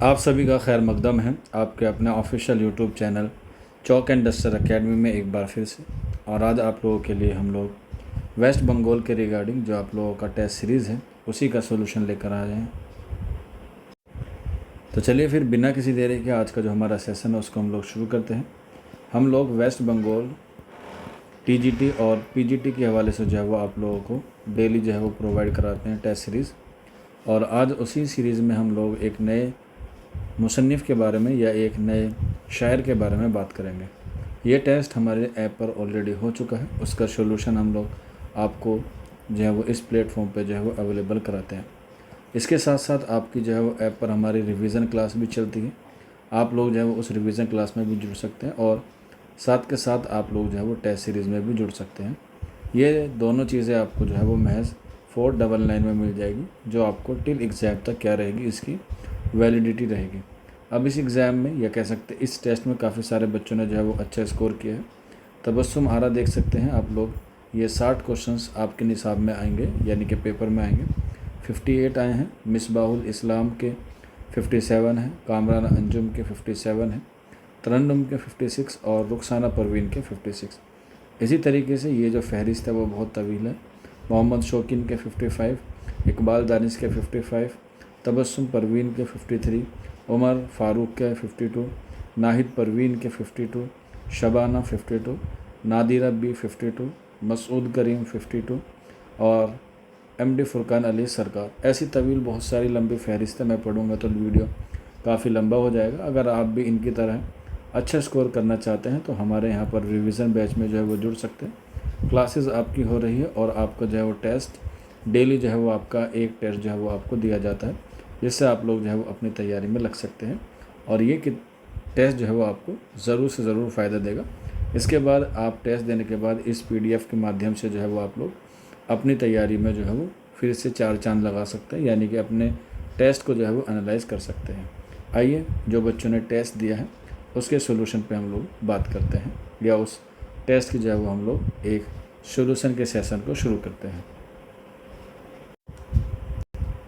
आप सभी का खैर मकदम है आपके अपने official YouTube channel chalk and duster academy में एक बार फिर से। और आज आप लोगों के लिए हम लोग वेस्ट बंगाल के रिगार्डिंग जो आप लोगों का टेस्ट सीरीज़ है उसी का सोल्यूशन लेकर आ रहे हैं। तो चलिए फिर बिना किसी देरी के आज का जो हमारा सेशन है उसको हम लोग शुरू करते हैं। हम लोग वेस्ट बंगाल टीजीटी और पीजीटी के हवाले से जो है वो आप लोगों को डेली जो है वो प्रोवाइड कराते हैं टेस्ट सीरीज़। और आज उसी सीरीज़ में हम लोग एक नए मुसन्निफ़ के बारे में या एक नए शायर के बारे में बात करेंगे। ये टेस्ट हमारे ऐप पर ऑलरेडी हो चुका है, उसका सोल्यूशन हम लोग आपको जो है वो इस प्लेटफॉर्म पे जो है वो अवेलेबल कराते हैं। इसके साथ साथ आपकी जो है वो ऐप पर हमारी रिवीजन क्लास भी चलती है। आप लोग जो है वो उस रिवीजन क्लास में भी जुड़ सकते हैं और साथ के साथ आप लोग जो है वो टेस्ट सीरीज़ में भी जुड़ सकते हैं। ये दोनों चीज़ें आपको जो है वो महज 499 में मिल जाएगी, जो आपको टिल एग्ज़ाम तक क्या रहेगी, इसकी वैलिडिटी रहेगी। अब इस एग्ज़ाम में या कह सकते इस टेस्ट में काफ़ी सारे बच्चों ने जो है वो अच्छा स्कोर किया है। तबस्सुम आरा देख सकते हैं आप लोग, ये 60 क्वेश्चंस आपके निसाब में आएंगे यानी कि पेपर में आएंगे। 58 आए हैं, मिसबाहुल इस्लाम के 57 हैं, कामरान अंजुम के 57 हैं, तरन्नुम के 56 और रुखसाना परवीन के 56। इसी तरीके से ये जो फहरिस्त है वो बहुत तवील है। मोहम्मद शौकीन के 55, इकबाल दानिश के 55, तबस्सुम परवीन के 53, उमर फ़ारूक के 52, नाहिद परवीन के 52, शबाना 52, नादिरा बी 52, मसूद करीम 52 और एमडी फुरकान अली सरकार। ऐसी तवील बहुत सारी लंबी फहरिस्त है, मैं पढ़ूंगा तो वीडियो काफ़ी लंबा हो जाएगा। अगर आप भी इनकी तरह अच्छा स्कोर करना चाहते हैं तो हमारे यहाँ पर रिवीजन बैच में जो है वो जुड़ सकते हैं। क्लासेस आपकी हो रही है और आपका जो है वो टेस्ट डेली जो है वो आपका एक टेस्ट जो है वो आपको दिया जाता है, जिससे आप लोग जो है वो अपनी तैयारी में लग सकते हैं। और ये कि टेस्ट जो है वो आपको ज़रूर से ज़रूर फ़ायदा देगा। इसके बाद आप टेस्ट देने के बाद इस पीडीएफ के माध्यम से जो है वो आप लोग अपनी तैयारी में जो है वो फिर से 4 चांद लगा सकते हैं, यानी कि अपने टेस्ट को जो है वो एनालाइज़ कर सकते हैं। आइए जो बच्चों ने टेस्ट दिया है उसके सोल्यूशन पे हम लोग बात करते हैं, या उस टेस्ट की जो है वो हम लोग एक सोल्यूशन के सेशन को शुरू करते हैं।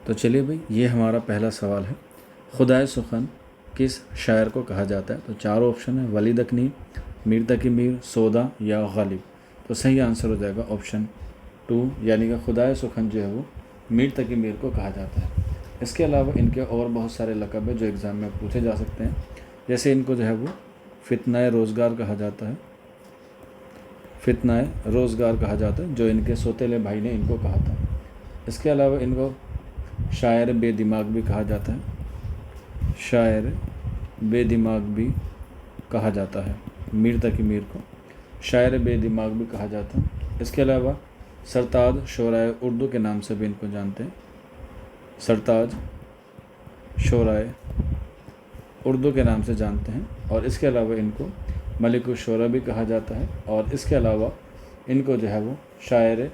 तो चलिए भाई, ये हमारा पहला सवाल है, खुदाए सुखन किस शायर को कहा जाता है? तो 4 ऑप्शन है, वली दकनी, मीर तकी मीर, सौदा या गालिब। तो सही आंसर हो जाएगा ऑप्शन 2, यानी कि खुदाए सुखन जो है वो मीर तकी मीर को कहा जाता है। इसके अलावा इनके और बहुत सारे लक़ब हैं जो एग्ज़ाम में पूछे जा सकते हैं, जैसे इनको जो है वो फितनाए रोज़गार कहा जाता है, फितनाए रोज़गार कहा जाता है, जो इनके सौतेले भाई ने इनको कहा था। इसके अलावा इनको शायर बेदिमाग भी कहा जाता है, शायर बेदिमाग भी कहा जाता है, मीर तकी मीर को शायर बेदिमाग भी कहा जाता है। इसके अलावा सरताज शोराए उर्दू के नाम से भी इनको जानते हैं, सरताज शोराए उर्दू के नाम से जानते हैं। और इसके अलावा इनको मलिकुश शोरा भी कहा जाता है। और इसके अलावा इनको जो है वो शायर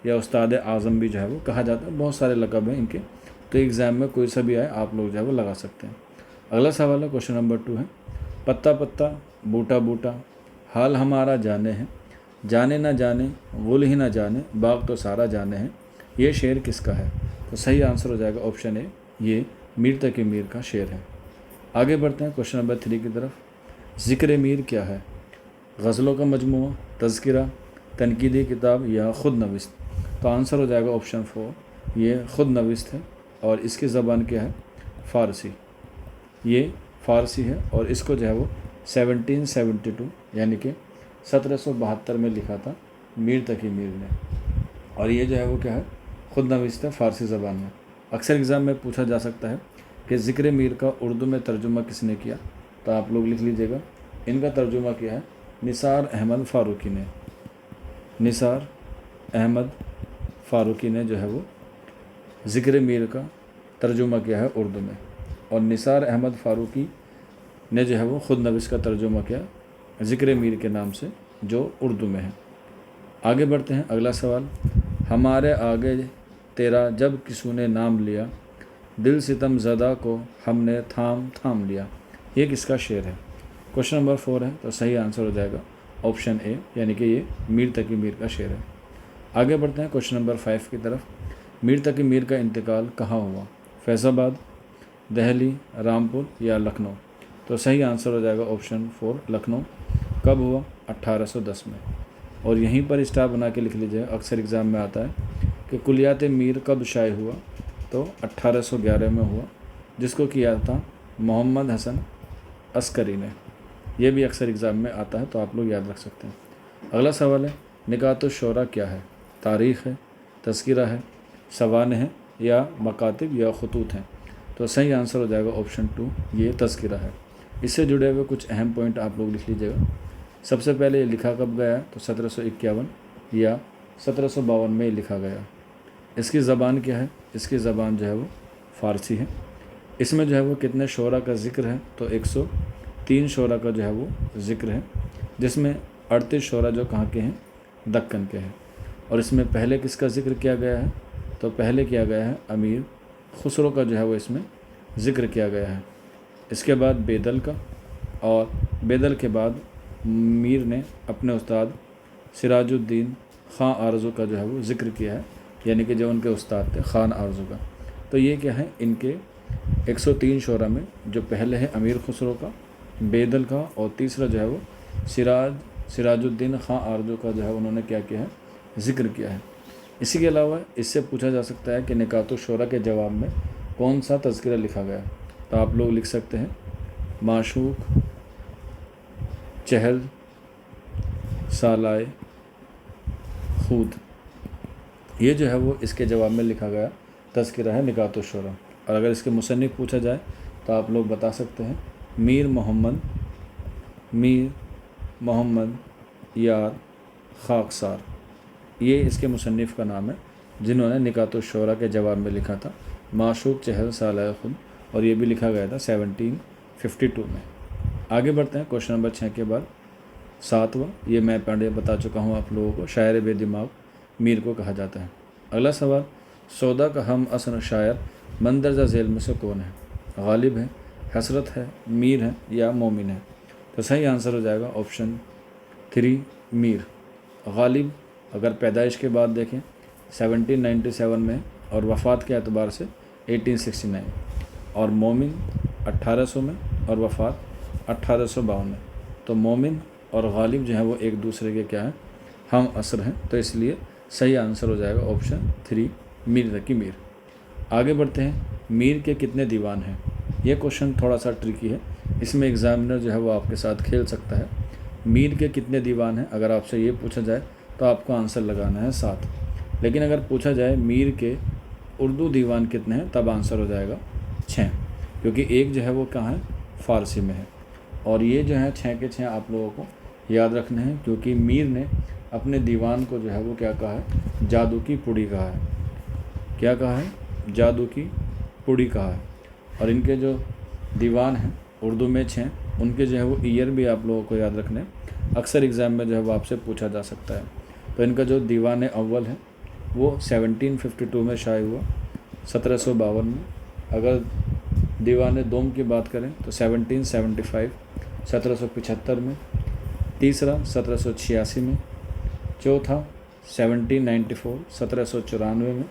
या उस्ताद आज़म भी जो है वो कहा जाता है। बहुत सारे लक़ब हैं इनके, तो एग्ज़ाम में कोई सा भी आए आप लोग जो है वो लगा सकते हैं। अगला सवाल है, क्वेश्चन नंबर 2 है, पत्ता पत्ता बूटा बूटा हाल हमारा जाने हैं, जाने ना जाने गुल ही ना जाने बाग तो सारा जाने हैं, ये शेर किसका है? तो सही आंसर हो जाएगा ऑप्शन ए, ये मीर तकी मीर का शेर है। आगे बढ़ते हैं क्वेश्चन नंबर 3 की तरफ। ज़िक्र मीर क्या है? गज़लों का मजमूआ, तज़किरा, तनकीदी किताब या ख़ुद नविस्त। तो आंसर हो जाएगा ऑप्शन 4, ये ख़ुद नविस्त है। और इसकी ज़बान क्या है? फ़ारसी। ये फ़ारसी है और इसको जो है वो 1772 यानी कि 1772 में लिखा था मीर तकी मीर ने। और ये जो है वो क्या है? ख़ुद नविस्त है फ़ारसी ज़बान में। अक्सर एग्ज़ाम में पूछा जा सकता है कि ज़िक्र मीर का उर्दू में तर्जुमा किसने किया? तो आप लोग लिख लीजिएगा, इनका तर्जुमा किया है निसार अहमद फ़ारूकी ने। निसार अहमद फ़ारूकी ने जो है वो ज़िक्र मीर का तर्जुमा किया है उर्दू में। और निसार अहमद फ़ारूकी ने जो है वो ख़ुद नविस का तर्जुमा किया ज़िक्र मीर के नाम से, जो उर्दू में है। आगे बढ़ते हैं, अगला सवाल, हमारे आगे तेरा जब किसी ने नाम लिया, दिल सितम ज़दा को हमने थाम थाम लिया, ये किसका शेर है? क्वेश्चन नंबर 4 है, तो सही आंसर हो जाएगा ऑप्शन ए, यानी कि ये मीर तकी मीर का शेर है। आगे बढ़ते हैं क्वेश्चन नंबर 5 की तरफ। मीर तकी मीर का इंतकाल कहाँ हुआ? फैज़ाबाद, दिल्ली, रामपुर या लखनऊ? तो सही आंसर हो जाएगा ऑप्शन 4 लखनऊ। कब हुआ? 1810 में। और यहीं पर स्टार बना के लिख लीजिए, अक्सर एग्ज़ाम में आता है कि कुलियात मीर कब शाये हुआ? तो 1811 में हुआ, जिसको किया था मोहम्मद हसन अस्करी ने। यह भी अक्सर एग्ज़ाम में आता है, तो आप लोग याद रख सकते हैं। अगला सवाल है, निकातुश शोरा क्या है? तारीख़ है, तज़किरा है, सवान है या मकातिब या खतूत हैं? तो सही आंसर हो जाएगा ऑप्शन 2, ये तज़किरा है। इससे जुड़े हुए कुछ अहम पॉइंट आप लोग लिख लीजिएगा। सबसे पहले ये लिखा कब गया है? तो 1751 या 1752 में लिखा गया। इसकी ज़बान क्या है? इसकी ज़बान जो है वो फ़ारसी है। इसमें जो है वो कितने शोरा का ज़िक्र है? तो 103 शोरा का जो है वो ज़िक्र है, जिसमें 38 शोरा जो कहाँ के हैं? दक्कन के हैं। और इसमें पहले किसका ज़िक्र किया गया है? तो पहले किया गया है अमीर खुसरो का जो है वो इसमें ज़िक्र किया गया है। इसके बाद बेदल का, और बेदल के बाद मीर ने अपने उस्ताद सिराजुद्दीन ख़ान आरज़ू का जो है वो ज़िक्र किया है, यानी कि जो उनके उस्ताद थे ख़ान आरज़ू का। तो ये क्या है? इनके 103 शोरा में जो पहले है अमीर खुसरो का, बेदल का, और तीसरा जो है वो सिराजुद्दीन ख़ान आरज़ू का जो है उन्होंने क्या किया है? ज़िक्र किया है। इसी के अलावा इससे पूछा जा सकता है कि निकातुश शोरा के जवाब में कौन सा तज़किरा लिखा गया? तो आप लोग लिख सकते हैं माशूक, चहल, सालाए, खूद। ये जो है वो इसके जवाब में लिखा गया तज़किरा है निकातुश शोरा। और अगर इसके मुसन्निफ़ पूछा जाए तो आप लोग बता सकते हैं मीर मोहम्मद यार खाकसार। ये इसके मुसन्निफ़ का नाम है, जिन्होंने निकातुश शोरा के जवाब में लिखा था माशूक, चहल, सालाए, खुद। और ये भी लिखा गया था 1752 में। आगे बढ़ते हैं क्वेश्चन नंबर 6 के बाद 7वां। ये मैं पहले बता चुका हूँ आप लोगों को, शायर बेदिमाग मीर को कहा जाता है। अगला सवाल, सौदा का हम असर शायर मंदरजा झेल में से कौन है? गालिब है, हसरत है, मीर है या मोमिन है? तो सही आंसर हो जाएगा ऑप्शन 3 मीर। गालिब अगर पैदाइश के बाद देखें 1797 में, और वफ़ात के अतबार से 1869, और मोमिन 1800 में, और वफ़ात 1852 में। तो मोमिन और गालिब जो है वो एक दूसरे के क्या है? हम असर हैं। तो इसलिए सही आंसर हो जाएगा ऑप्शन 3 मीर की मीर। आगे बढ़ते हैं, मीर के कितने दीवान हैं? ये क्वेश्चन थोड़ा सा ट्रिकी है, इसमें एग्ज़ामिनर जो है वो आपके साथ खेल सकता है। मीर के कितने दीवान हैं अगर आपसे ये पूछा जाए तो आपको आंसर लगाना है 7। लेकिन अगर पूछा जाए मीर के उर्दू दीवान कितने हैं, तब आंसर हो जाएगा 6, क्योंकि एक जो है वो कहाँ है? फ़ारसी में है। और ये जो है 6 के 6 आप लोगों को याद रखने हैं, क्योंकि मीर ने अपने दीवान को जो है वो क्या कहा है? जादू की पुड़ी कहा है। क्या कहा है? जादू की पुड़ी कहा है। और इनके जो दीवान हैं उर्दू में 6, उनके जो है वो ईयर भी आप लोगों को याद रखने हैं। अक्सर एग्ज़ाम में जो है वो आपसे पूछा जा सकता है। तो इनका जो दीवान अव्वल है वो 1752 में शाये हुआ, 1752 में। अगर दीवान दोम की बात करें तो 1775, 1775 में। तीसरा 1786 में। चौथा 1794, 1794 में।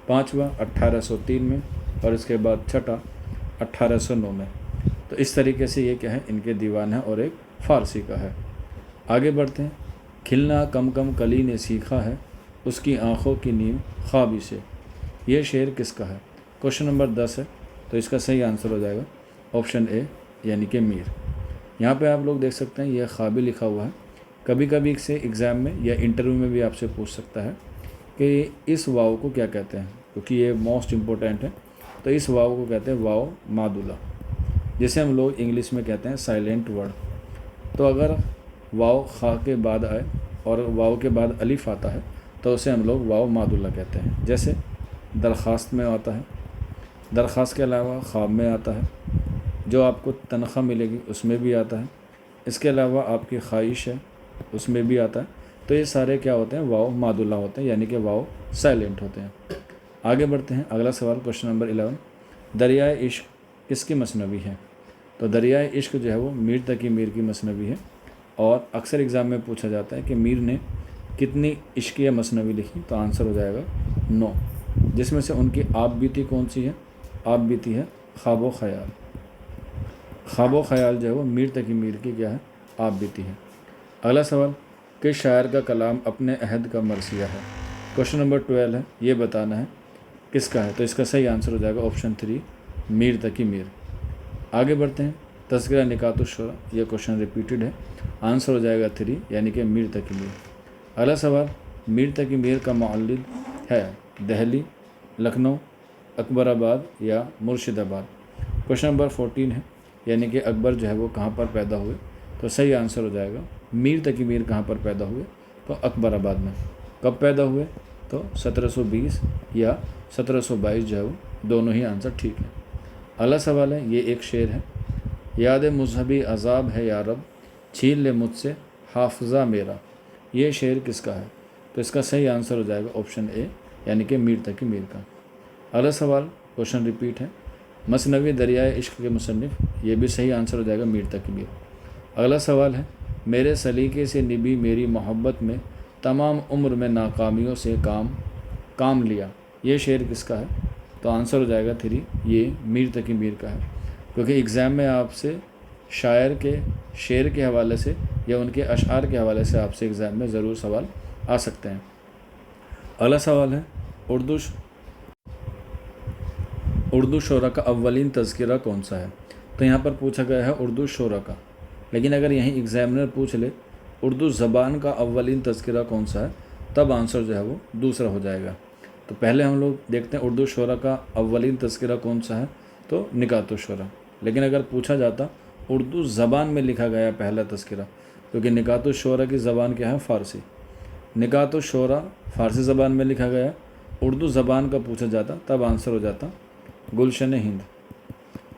पाँचवा 1803 में। और इसके बाद छठा 1809 में। तो इस तरीके से ये क्या है? इनके दीवान है, और एक फ़ारसी का है। आगे बढ़ते हैं, खिलना कम कम कली ने सीखा है, उसकी आँखों की नींद ख्वाबी से। ये शेर किसका है? क्वेश्चन नंबर 10 है, तो इसका सही आंसर हो जाएगा ऑप्शन ए, यानी कि मीर। यहाँ पे आप लोग देख सकते हैं यह ख्वाबी लिखा हुआ है। कभी कभी इसे एग्ज़ाम में या इंटरव्यू में भी आपसे पूछ सकता है कि इस वाव को क्या कहते हैं, क्योंकि ये मोस्ट इम्पोर्टेंट है। तो इस वाव को कहते हैं वाव मादुला, जिसे हम लोग इंग्लिश में कहते हैं साइलेंट वर्ड। तो अगर वाव खा के बाद आए और वाव के बाद अलिफ आता है तो उसे हम लोग वाव मादुला कहते हैं। जैसे दरख्वास्त में आता है, दरख्वास्त के अलावा ख्वाब में आता है, जो आपको तनख्वाह मिलेगी उसमें भी आता है, इसके अलावा आपकी ख्वाहिश है उसमें भी आता है। तो ये सारे क्या होते हैं? वाव मादुला होते हैं, यानी कि वाव साइलेंट होते हैं। आगे बढ़ते हैं, अगला सवाल क्वेश्चन नंबर 11, दरियाए इश्क किसकी मसनवी है? तो दरियाए इश्क जो है वो मीर तकी मीर की मसनवी है। और अक्सर एग्ज़ाम में पूछा जाता है कि मीर ने कितनी इश्किया मसनवी लिखी? तो आंसर हो जाएगा 9, जिसमें से उनकी आप बीती कौन सी है? आप बीती है ख्वाब व ख्याल। ख्वाब व ख्याल जो है वो मीर तकी मीर की क्या है, आप बीती है। अगला सवाल, किस शायर का कलाम अपने अहद का मरसिया है। क्वेश्चन नंबर 12 है, ये बताना है किसका है। तो इसका सही आंसर हो जाएगा ऑप्शन 3, मीर तकी मीर। आगे बढ़ते हैं, तज़किरा निकातुश्शुरा, यह क्वेश्चन रिपीटेड है, आंसर हो जाएगा 3 यानी कि मीर तकी मीर। अगला सवाल, मीर तकी मीर का मुअल्लिद है दिल्ली, लखनऊ, अकबराबाद या मुर्शिदाबाद। क्वेश्चन नंबर 14 है, यानी कि अकबर जो है वो कहाँ पर पैदा हुए। तो सही आंसर हो जाएगा मीर तकी मीर कहाँ पर पैदा हुए, तो अकबराबाद में। कब पैदा हुए, तो 1720 या 1722 जो है वो, दोनों ही आंसर ठीक है। अगला सवाल है, ये एक शेर है, याद मुजहबी अजाब है या रब, छीन ले मुझसे हाफजा मेरा। ये शेर किसका है। तो इसका सही आंसर हो जाएगा ऑप्शन ए, यानी कि मीर तकी मीर का। अगला सवाल, क्वेश्चन रिपीट है, मसनवी दरियाए इश्क के मुसन्निफ, ये भी सही आंसर हो जाएगा मीर तकी मीर। अगला सवाल है, मेरे सलीके से निभी मेरी मोहब्बत में, तमाम उम्र में नाकामियों से काम लिया। ये शेर किसका है। तो आंसर हो जाएगा 3, ये मीर तकी मीर का है, क्योंकि एग्ज़ाम में आपसे शायर के शेर के हवाले से या उनके अशआर के हवाले से आपसे एग्ज़ाम में ज़रूर सवाल आ सकते हैं। अगला सवाल है, उर्दू शोरा का अव्वलीन तज़किरा कौन सा है। तो यहाँ पर पूछा गया है उर्दू शोरा का, लेकिन अगर यहीं एग्ज़ामिनर पूछ ले उर्दू ज़बान का अव्वलीन तज़किरा कौन सा है, तब आंसर जो है वो दूसरा हो जाएगा। तो पहले हम लोग देखते हैं उर्दू शोरा का अव्वलीन तज़किरा कौन सा है, तो निकातुश्शुरा। लेकिन अगर पूछा जाता उर्दू ज़बान में लिखा गया पहला तज़किरा, क्योंकि निकातुश्शुरा की ज़बान क्या है, फ़ारसी। निकातुश्शुरा फ़ारसी ज़बान में लिखा गया, उर्दू ज़बान का पूछा जाता तब आंसर हो जाता गुलशन हिंद,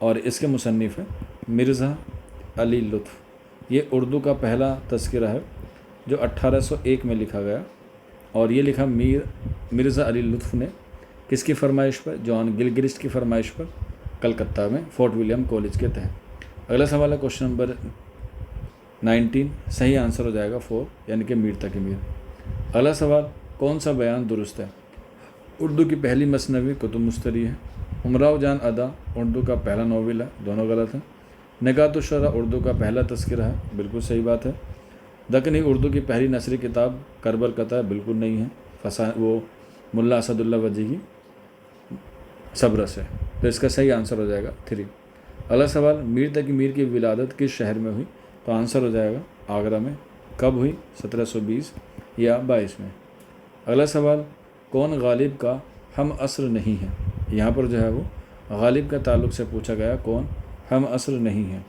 और इसके मुसन्निफ़ है मिर्ज़ा अली लुत्फ़। ये उर्दू का पहला तज़किरा है जो 1801 में लिखा गया, और ये लिखा मिर्ज़ा अली लुत्फ़ ने, किसकी फरमाइश पर, जॉन गिलक्रिस्ट की फरमाइश पर, कलकत्ता में फोर्ट विलियम कॉलेज के तहत। अगला सवाल है क्वेश्चन नंबर 19, सही आंसर हो जाएगा 4, यानी कि मीर तकी मीर। अगला सवाल, कौन सा बयान दुरुस्त है। उर्दू की पहली मसनवी कुतुब मुस्तरी है, उमराव जान अदा उर्दू का पहला नावल है, दोनों गलत है। निकातुश्शुरा उर्दू का पहला तज़किरा है, बिल्कुल सही बात है। दक्कनी उर्दू की पहली नसरी किताब करबल कता है, बिल्कुल नहीं है, वो मुल्ला असदुल्ला वजी की सबरस है। तो इसका सही आंसर हो जाएगा 3। अगला सवाल, मीर तकी मीर की विलादत किस शहर में हुई। तो आंसर हो जाएगा आगरा में। कब हुई, 1720 या 22 में। अगला सवाल, कौन गालिब का हम असर नहीं है। यहाँ पर जो है वो गालिब का ताल्लुक़ से पूछा गया, कौन हम असर नहीं है।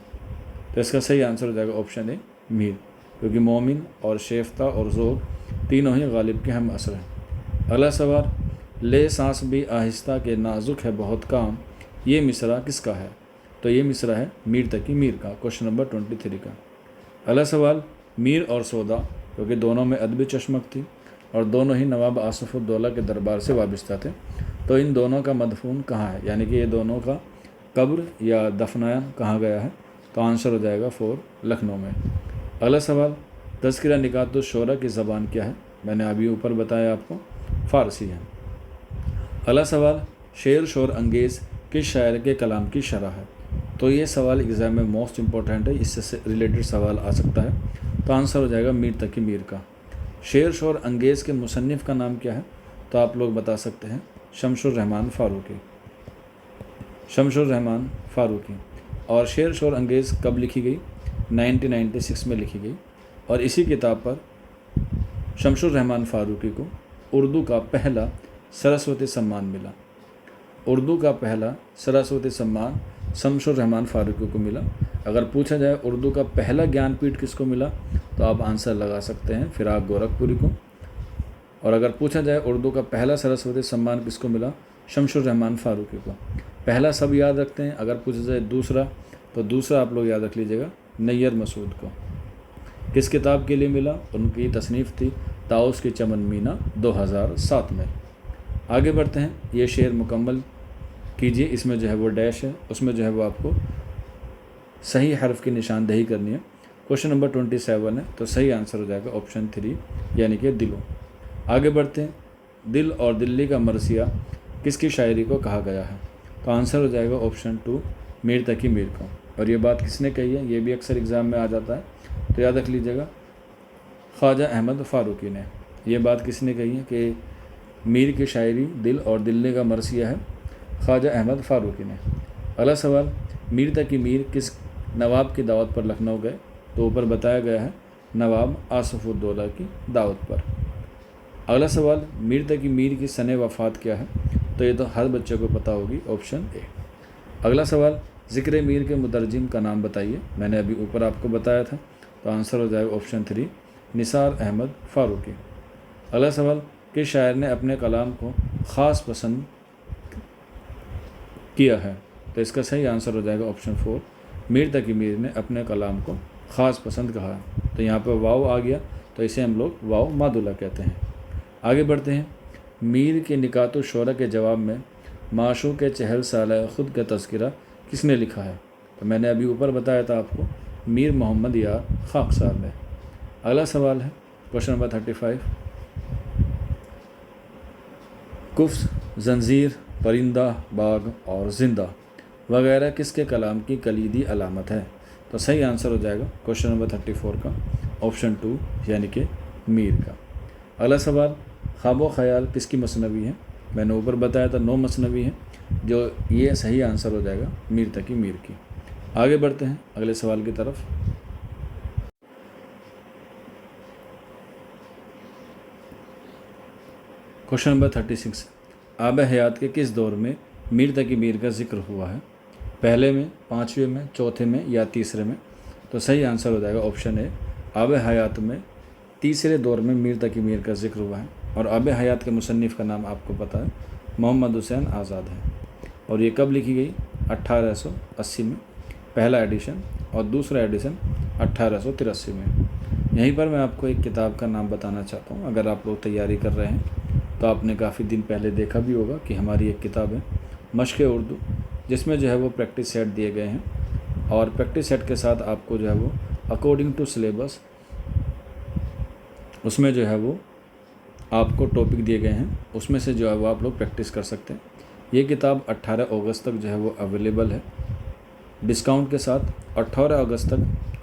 तो इसका सही आंसर हो जाएगा ऑप्शन ए, मीर, क्योंकि मोमिन और शेफ्ता और ज़ोक तीनों ही गालिब के हम असर हैं। अगला सवाल, ले सांस भी आहिस्ता के नाजुक है बहुत काम, ये मिसरा किसका है। तो ये मिसरा है मीर तकी मीर का, क्वेश्चन नंबर 23 का। अगला सवाल, मीर और सौदा, क्योंकि दोनों में अदबी चश्मक थी और दोनों ही नवाब आसिफुद्दौला के दरबार से वाबस्ता थे, तो इन दोनों का मदफून कहाँ है, यानी कि ये दोनों का कब्र या दफनाया कहाँ गया है। तो आंसर हो जाएगा 4, लखनऊ में। अगला सवाल, तज़किरा निकातुश्शुरा की ज़बान क्या है। मैंने अभी ऊपर बताया आपको, फ़ारसी है। अगला सवाल, शेर शोर अंगेज़ किस शायर के कलाम की शरह है। तो ये सवाल एग्ज़ाम में मोस्ट इम्पॉर्टेंट है, इससे रिलेटेड सवाल आ सकता है। तो आंसर हो जाएगा मीर तकी मीर का। शेर शोर अंगेज़ के मुसन्निफ़ का नाम क्या है। तो आप लोग बता सकते हैं शमशुर रहमान फ़ारूकी, शमशुर रहमान फ़ारूकी। और शेर शोर अंगेज़ कब लिखी गई, 1996 में लिखी गई, और इसी किताब पर शमशुर रहमान फ़ारूकी को उर्दू का पहला सरस्वती सम्मान मिला। उर्दू का पहला सरस्वती सम्मान शमशुर रहमान फ़ारूकी को मिला। अगर पूछा जाए उर्दू का पहला ज्ञानपीठ किसको मिला, तो आप आंसर लगा सकते हैं फिराक गोरखपुरी को। और अगर पूछा जाए उर्दू का पहला सरस्वती सम्मान किसको मिला, शमशुर रहमान फ़ारूकी को। पहला सब याद रखते हैं, अगर पूछा जाए दूसरा, तो दूसरा आप लोग याद रख लीजिएगा नैयर मसूद को। किस किताब के लिए मिला, उनकी तसनीफ़ थी ताउस की चमन मीना 2007 में। आगे बढ़ते हैं, ये शेर मुकम्मल कीजिए, इसमें जो है वो डैश है, उसमें जो है वो आपको सही हर्फ की निशानदेही करनी है। क्वेश्चन नंबर 27 है, तो सही आंसर हो जाएगा ऑप्शन 3, यानी कि दिलों। आगे बढ़ते हैं, दिल और दिल्ली का मरसिया किसकी शायरी को कहा गया है। तो आंसर हो जाएगा ऑप्शन 2 मीर तकी मीर का। और ये बात किसने कही है, ये भी अक्सर एग्ज़ाम में आ जाता है, तो याद रख लीजिएगा, ख्वाजा अहमद फ़ारूकी ने। ये बात किसने कही है कि मीर की शायरी दिल और दिल्ली का मरसिया है, ख्वाजा अहमद फ़ारूकी ने। अगला सवाल, मीर तकी मीर किस नवाब की दावत पर लखनऊ गए, तो ऊपर बताया गया है नवाब आसफ़ुद्दौला की दावत पर। अगला सवाल, मीर तकी मीर की सने वफ़ात क्या है, तो ये तो हर बच्चे को पता होगी, ऑप्शन ए। अगला सवाल, ज़िक्र मीर के मुतरजिम का नाम बताइए, मैंने अभी ऊपर आपको बताया था, तो आंसर हो जाएगा ऑप्शन 3 निसार अहमद फ़ारूकी। अगला सवाल, किस शायर ने अपने कलाम को ख़ास पसंद किया है, तो इसका सही आंसर हो जाएगा ऑप्शन 4 मीर तकी मीर ने अपने कलाम को ख़ास पसंद कहा है। तो यहाँ पर वाव आ गया, तो इसे हम लोग वाव मादुला कहते हैं। आगे बढ़ते हैं। मीर के निकातो शोरा के जवाब में माशूक़ के चहल साला ख़ुद का तज़किरा किसने लिखा है, तो मैंने अभी ऊपर बताया था आपको, मीर मोहम्मद यार खाकसार ने। अगला सवाल है क्वेश्चन नंबर 35, कुफ्स, जंजीर, परिंदा, बाग और जिंदा वगैरह किसके कलाम की कलीदी अलामत है, तो सही आंसर हो जाएगा क्वेश्चन नंबर 34 का ऑप्शन 2 यानी कि मीर का। अगला सवाल, ख्वाब ख्याल किसकी मसनवी है, मैंने ऊपर बताया था 9 मसनवी है, जो ये सही आंसर हो जाएगा मीर तकी मीर की। आगे बढ़ते हैं अगले सवाल की तरफ। क्वेश्चन नंबर 36, आब हयात के किस दौर में मीर तकी मीर का जिक्र हुआ है, पहले में, पाँचवें में, चौथे में या तीसरे में, तो सही आंसर हो जाएगा ऑप्शन ए आब हयात में तीसरे दौर में मीर तकी मीर का जिक्र हुआ है। और आब हयात के मुसन्निफ़ का नाम आपको पता है, मोहम्मद हुसैन आज़ाद है। और ये कब लिखी गई, 1880 में पहला एडिशन, और दूसरा एडिशन 1883 में। यहीं पर मैं आपको एक किताब का नाम बताना चाहता हूँ, अगर आप लोग तैयारी कर रहे हैं तो आपने काफ़ी दिन पहले देखा भी होगा कि हमारी एक किताब है मश्क़ उर्दू, जिसमें जो है वो प्रैक्टिस सेट दिए गए हैं, और प्रैक्टिस सेट के साथ आपको जो है वो अकॉर्डिंग टू सिलेबस उसमें जो है वो आपको टॉपिक दिए गए हैं, उसमें से जो है वो आप लोग प्रैक्टिस कर सकते हैं। ये किताब 18 अगस्त तक जो है वो अवेलेबल है डिस्काउंट के साथ। 18 अगस्त तक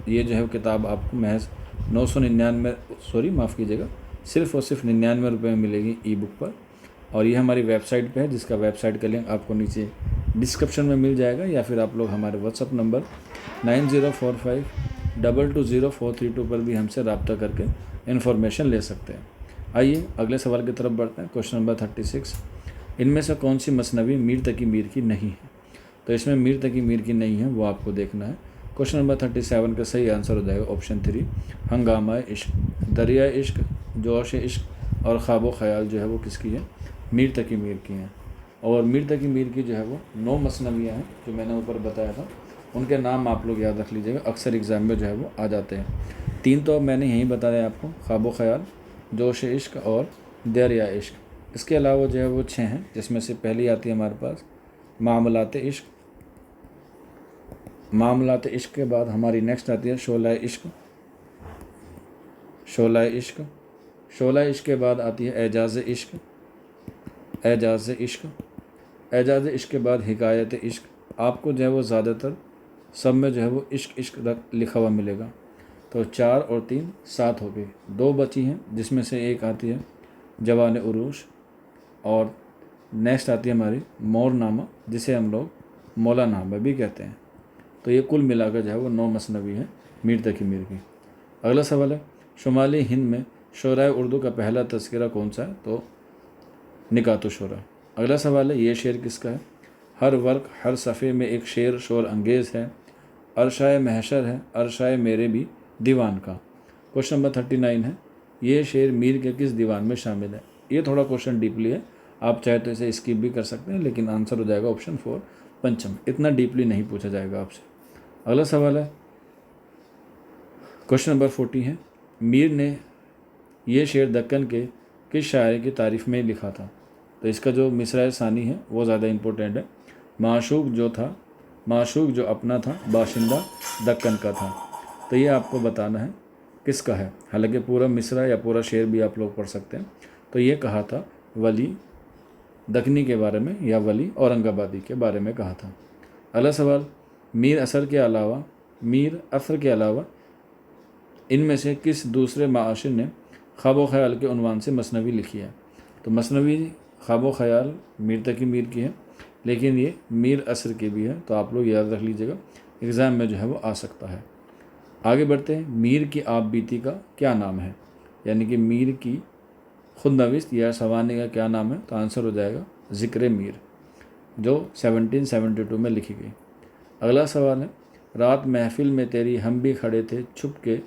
ये जो है वो किताब आपको महज 999 सिर्फ़ और सिर्फ 99 रुपये में मिलेगी ई बुक पर। और ये हमारी वेबसाइट पे है, जिसका वेबसाइट का लिंक आपको नीचे डिस्क्रिप्शन में मिल जाएगा, या फिर आप लोग हमारे व्हाट्सअप नंबर 9045220432 पर भी हमसे रब्ता करके इन्फॉर्मेशन ले सकते हैं। आइए अगले सवाल की तरफ बढ़ते हैं। क्वेश्चन नंबर 36, इनमें से कौन सी मसनवी मीर तकी मीर की नहीं है, तो इसमें मीर तकी मीर की नहीं है वो आपको देखना है। क्वेश्चन नंबर 37 का सही आंसर हो जाएगा ऑप्शन 3 हंगामा इश्क, दरिया इश्क, जोश इश्क और ख्वाब ख्याल जो है वो किसकी है, मीर तकी मीर की हैं। और मीर तकी मीर की जो है वो 9 मसनवियाँ हैं जो मैंने ऊपर बताया था, उनके नाम आप लोग याद रख लीजिएगा, अक्सर एग्ज़ाम में जो है वो आ जाते हैं। 3 तो मैंने यहीं बताया आपको, ख्वाब ख्याल, जोश इश्क और दरिया इश्क। इसके अलावा जो है वो 6 हैं, जिसमें से पहली आती है हमारे पास मामलात इश्क। मामलात इश्क के बाद हमारी नेक्स्ट आती है शोला इश्क। शोला इश्क, शोला इश्क के बाद आती है एजाज़ इश्क। एजाज़ इश्क, एजाज़ इश्क के बाद हिकायत इश्क। आपको जो है वो ज़्यादातर सब में जो है वो इश्क इश्क लिखा हुआ मिलेगा। तो 4 और 3 7 हो गई, 2 बची हैं, जिसमें से एक आती है जवान उरूश, और नेक्स्ट आती है हमारी मोरनामा, जिसे हम लोग मौलानामा भी कहते हैं। तो ये कुल मिलाकर जो है वो 9 मसनवी है मीर तकी मीर की। अगला सवाल है, शुमाली हिंद में शोराए उर्दू का पहला तज़किरा कौन सा है, तो निकातो शोरा। अगला सवाल है, ये शेर किसका है, हर वर्क हर सफ़े में एक शेर शोर अंगेज़ है, अरशाए महशर है अरशाए मेरे भी दीवान का। क्वेश्चन नंबर 39 है, ये शेर मीर के किस दीवान में शामिल है। ये थोड़ा क्वेश्चन डीपली है, आप चाहे तो इसे स्किप भी कर सकते हैं, लेकिन आंसर हो जाएगा ऑप्शन 4 पंचम। इतना डीपली नहीं पूछा जाएगा आपसे। अगला सवाल है, क्वेश्चन नंबर 40 है, मीर ने ये शेर दक्कन के किस शायर की तारीफ़ में लिखा था। तो इसका जो मिसरा सानी है वो ज़्यादा इम्पोर्टेंट है। माशूक जो था, माशूक जो अपना था, बाशिंदा दक्कन का था। तो ये आपको बताना है किसका है। हालांकि पूरा मिसरा या पूरा शेर भी आप लोग पढ़ सकते हैं। तो ये कहा था वली दखनी के बारे में या वली औरंगाबादी के बारे में कहा था। अगला सवाल, मीर असर के अलावा इनमें से किस दूसरे माशिर ने ख्वाब ख्याल के उन्वान से मसनवी लिखी है? तो मसनवी ख्वाब ख्याल मीर तकी मीर की है, लेकिन ये मीर असर की भी है, तो आप लोग याद रख लीजिएगा, एग्ज़ाम में जो है वो आ सकता है। आगे बढ़ते हैं, मीर की आप बीती का क्या नाम है? यानी कि मीर की खुद नविस्त या सवानी का क्या नाम है? तो आंसर हो जाएगा ज़िक्र मीर, जो 1772 में लिखी गई। अगला सवाल है, रात महफिल में तेरी हम भी खड़े थे छुप के,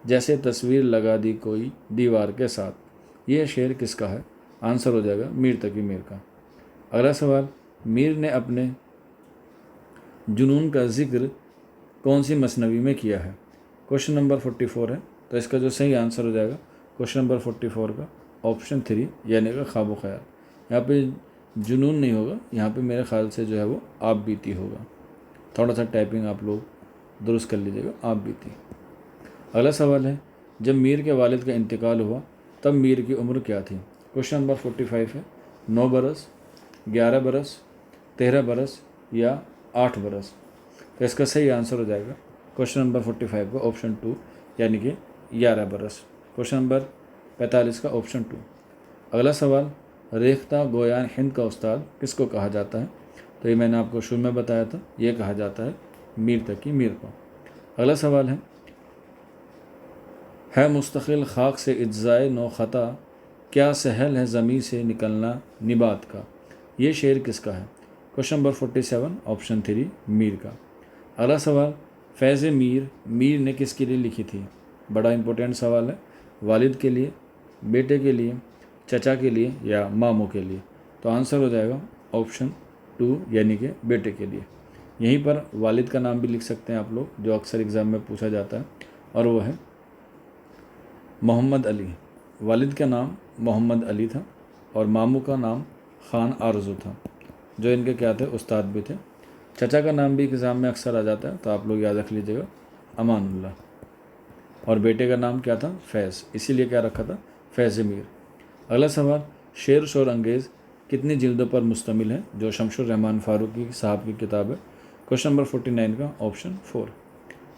जैसे तस्वीर लगा दी कोई दीवार के साथ। ये शेर किसका है? आंसर हो जाएगा मीर तकी मीर का। अगला सवाल, मीर ने अपने जुनून का जिक्र कौन सी मसनवी में किया है? क्वेश्चन नंबर 44 है, तो इसका जो सही आंसर हो जाएगा क्वेश्चन नंबर 44 का ऑप्शन 3 यानी कि ख्वाब ख्याल। यहाँ पे जुनून नहीं होगा, यहाँ पे मेरे ख्याल से जो है वो आप बीती होगा। थोड़ा सा टाइपिंग आप लोग दुरुस्त कर लीजिएगा, आप बीती। अगला सवाल है, जब मीर के वालिद का इंतकाल हुआ तब मीर की उम्र क्या थी? क्वेश्चन नंबर 45 है, 9 बरस, 11 बरस, 13 बरस या 8 बरस? तो इसका सही आंसर हो जाएगा क्वेश्चन नंबर 45 का ऑप्शन 2 यानी कि 11 बरस। क्वेश्चन नंबर 45 का ऑप्शन 2। अगला सवाल, रेख्ता गोयान हिंद का उस्ताद किसको कहा जाता है? तो ये मैंने आपको शुरू में बताया था, ये कहा जाता है मीर तकी मीर को। अगला सवाल है मुस्तकिल खाक से इज्जाए नो ख़ता, क्या सहल है ज़मीं से निकलना निबात का? ये शेर किसका है? क्वेश्चन नंबर 47 ऑप्शन 3 मीर का। अगला सवाल, फैज़ मीर ने किसके लिए लिखी थी? बड़ा इंपॉर्टेंट सवाल है, वालिद के लिए, बेटे के लिए, चचा के लिए या मामू के लिए? तो आंसर हो जाएगा ऑप्शन 2 यानी कि बेटे के लिए। यहीं पर वालिद का नाम भी लिख सकते हैं आप लोग, जो अक्सर एग्ज़ाम में पूछा जाता है, और वो है मोहम्मद अली। वालिद का नाम मोहम्मद अली था और मामू का नाम ख़ान आरज़ू था, जो इनके क्या थे? उस्ताद भी थे। चचा का नाम भी एग्ज़ाम में अक्सर आ जाता है, तो आप लोग याद रख लीजिएगा, अमानुल्लाह। और बेटे का नाम क्या था? फैज़, इसीलिए क्या रखा था? फैज़ मीर। अगला सवाल, शेर शोर अंगेज़ कितनी जिल्दों पर मुश्तमिल है? जो शमशुर रहमान फ़ारूकी साहब की किताब है। क्वेश्चन नंबर 49 का ऑप्शन 4।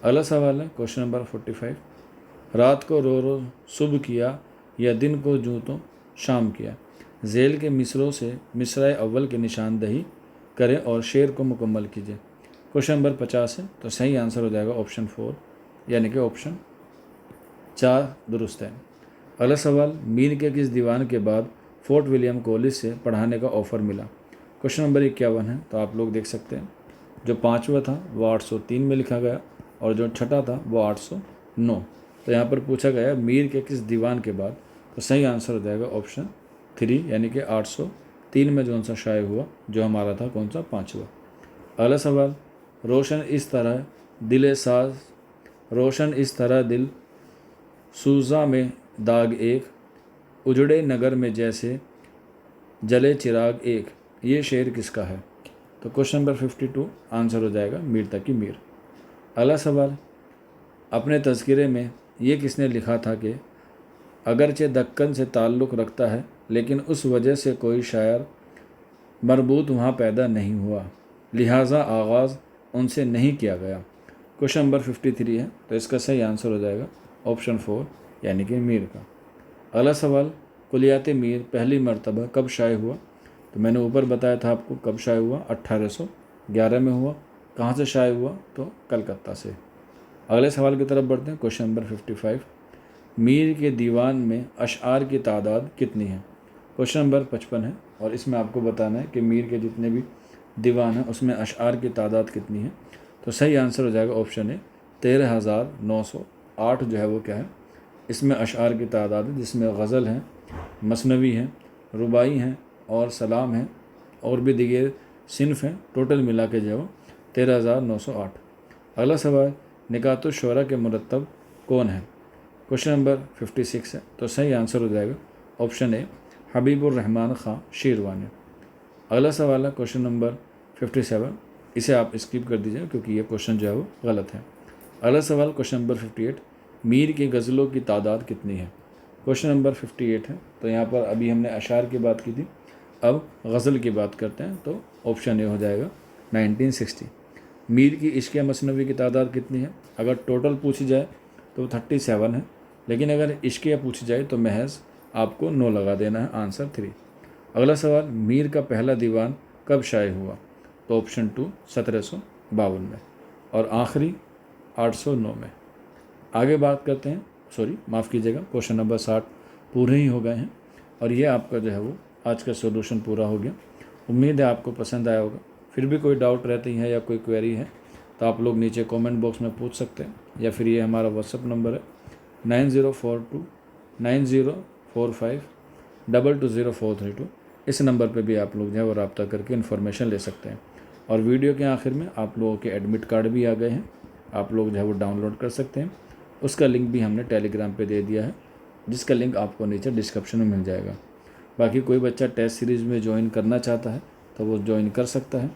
अगला सवाल है क्वेश्चन नंबर 45, रात को रो रो सुबह किया या दिन को जूँ तो शाम किया? झेल के मिसरों से मिसराए अव्वल की निशानदही करें और शेर को मुकम्मल कीजिए। क्वेश्चन नंबर 50 है, तो सही आंसर हो जाएगा ऑप्शन 4 यानी कि ऑप्शन 4 दुरुस्त है। अगला सवाल, मीर के किस दीवान के बाद फोर्ट विलियम कॉलेज से पढ़ाने का ऑफ़र मिला? क्वेश्चन नंबर 51 है, तो आप लोग देख सकते हैं, जो 5वां था वो 803 में लिखा गया और जो 6ठा था वो 809। तो यहाँ पर पूछा गया मीर के किस दीवान के बाद, तो सही आंसर हो जाएगा ऑप्शन 3 यानी कि 803 में जो सा शाये हुआ, जो हमारा था कौन सा? 5वां। अगला सवाल, रोशन इस तरह दिल सूजा में दाग एक, उजड़े नगर में जैसे जले चिराग एक, ये शेर किसका है? तो क्वेश्चन नंबर 52 आंसर हो जाएगा मीर तकी मीर। अगला सवाल, अपने तज़किरे में ये किसने लिखा था कि अगरचे दक्कन से ताल्लुक़ रखता है लेकिन उस वजह से कोई शायर मरबूत वहाँ पैदा नहीं हुआ, लिहाजा आगाज़ उनसे नहीं किया गया? क्वेश्चन नंबर 53 है, तो इसका सही आंसर हो जाएगा ऑप्शन 4 यानी कि मीर का। अगला सवाल, कुलियात मीर पहली मरतबा कब शाये हुआ? तो मैंने ऊपर बताया था आपको कब शाये हुआ, 1811 में हुआ। कहाँ से शाये हुआ? तो कलकत्ता से। अगले सवाल की तरफ बढ़ते हैं, क्वेश्चन नंबर 55, मीर के दीवान में अशआर की तादाद कितनी है? क्वेश्चन नंबर 55 है और इसमें आपको बताना है कि मीर के जितने भी दीवान हैं उसमें अशआर की तादाद कितनी है? तो सही आंसर हो जाएगा ऑप्शन ए 13,908 जो है वो क्या है? इसमें अशआर की तादाद है, जिसमें गज़ल हैं, मसनवी हैं, रुबाई हैं और सलाम हैं और भी दीगर सिनफ हैं। टोटल मिला के जो है वो 13,908। अगला सवाल, निकातुश्शोरा के मुरत्तब कौन है? क्वेश्चन नंबर 56 है, तो सही आंसर हो जाएगा ऑप्शन ए हबीबुर रहमान ख़ां शीरवानी। अगला सवाल है क्वेश्चन नंबर 57, इसे आप स्किप कर दीजिए क्योंकि ये क्वेश्चन जो है वो गलत है। अगला सवाल क्वेश्चन नंबर 58, मीर की गज़लों की तादाद कितनी है? क्वेश्चन नंबर 58 है, तो यहाँ पर अभी हमने अशार की बात की थी, अब गज़ल की बात करते हैं तो ऑप्शन ए हो जाएगा 1960। मीर की इश्क़ मसनवी की तादाद कितनी है? अगर टोटल पूछी जाए तो 37 है, लेकिन अगर इश्क़ पूछी जाए तो महज आपको 9 लगा देना है, आंसर 3। अगला सवाल, मीर का पहला दीवान कब शाये हुआ? तो ऑप्शन 2 1752 में, और आखिरी 809 में। आगे बात करते हैं, माफ़ कीजिएगा, क्वेश्चन नंबर 60 पूरे ही हो गए हैं और ये आपका जो है वो आज का सॉल्यूशन पूरा हो गया। उम्मीद है आपको पसंद आया होगा। फिर भी कोई डाउट रहती है या कोई क्वेरी है तो आप लोग नीचे कमेंट बॉक्स में पूछ सकते हैं, या फिर ये हमारा व्हाट्सअप नंबर है 90429045220432। इस नंबर पे भी आप लोग जो है वो रब्ता करके इन्फॉर्मेशन ले सकते हैं। और वीडियो के आखिर में आप लोगों के एडमिट कार्ड भी आ गए हैं, आप लोग जो है वो डाउनलोड कर सकते हैं। उसका लिंक भी हमने टेलीग्राम पे दे दिया है, जिसका लिंक आपको नीचे डिस्क्रिप्शन में मिल जाएगा। बाकी कोई बच्चा टेस्ट सीरीज़ में ज्वाइन करना चाहता है तो वो ज्वाइन कर सकता है।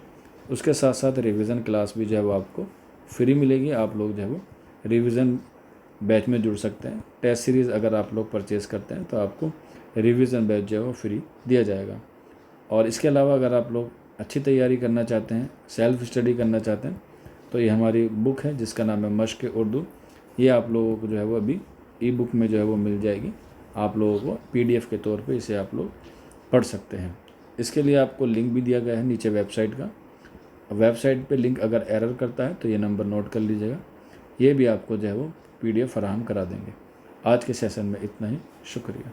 उसके साथ साथ रिवीजन क्लास भी जो है वो आपको फ्री मिलेगी। आप लोग जो है वो रिवीजन बैच में जुड़ सकते हैं। टेस्ट सीरीज़ अगर आप लोग परचेज़ करते हैं तो आपको रिवीजन बैच जो है वो फ्री दिया जाएगा। और इसके अलावा अगर आप लोग अच्छी तैयारी करना चाहते हैं, सेल्फ स्टडी करना चाहते हैं, तो ये हमारी बुक है जिसका नाम है मश्क उर्दू। ये आप लोगों को जो है वो अभी ई बुक में जो है वो मिल जाएगी। आप लोगों को PDF के तौर पे इसे आप लोग पढ़ सकते हैं। इसके लिए आपको लिंक भी दिया गया है नीचे वेबसाइट का। वेबसाइट पे लिंक अगर एरर करता है तो ये नंबर नोट कर लीजिएगा। ये भी आपको जो है वो PDF फराहम करा देंगे। आज के सेशन में इतना ही, शुक्रिया।